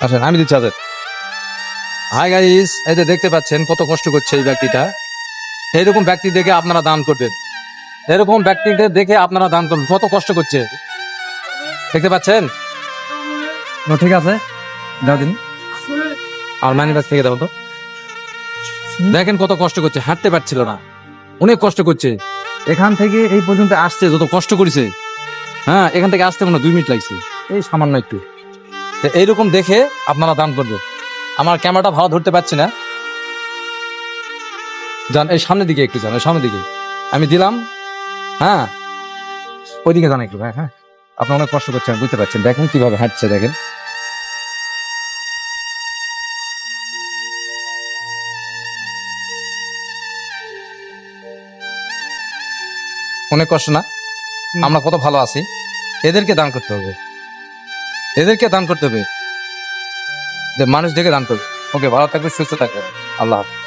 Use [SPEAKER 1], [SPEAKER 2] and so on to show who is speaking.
[SPEAKER 1] আসেন, আমি দিচ্ছি হাজার। হাই গাইস, এই যে দেখতে পাচ্ছেন কত কষ্ট করছে এই ব্যক্তিটা। এইরকম ব্যক্তি দেখে আপনারা দান করবেন, এরকম ব্যক্তিদের দেখে আপনারা দান করবেন। কত কষ্ট করছে দেখতে পাচ্ছেন। ঠিক আছে, দাও দিন। আর মানি ব্যাগ থেকে দাও তো। দেখেন কত কষ্ট করছে, হাঁটতে পারছিল না, অনেক কষ্ট করছে। এখান থেকে এই পর্যন্ত আসছে, যত কষ্ট করেছে। হ্যাঁ, এখান থেকে আসতে মনে হয় 2 মিনিট লাগছে, এই সামান্য একটু। তো এইরকম দেখে আপনারা দান করবেন। আমার ক্যামেরাটা ভালো ধরতে পারছি না, যান এই সামনের দিকে একটু, যান ওই সামনের দিকে আমি দিলাম। হ্যাঁ, ওইদিকে যান একটু। হ্যাঁ হ্যাঁ, আপনি অনেক কষ্ট করছেন, বুঝতে পারছেন। দেখেন কিভাবে হাঁটছে, দেখেন অনেক কষ্ট না? আমরা কত ভালো আছি। এদেরকে দান করতে হবে, এদেরকে দান করতে হবে, যে মানুষ দেখে দান করবে। ওকে, ভালো থাকবে, সুস্থ থাকবে। আল্লাহ হাফেজ।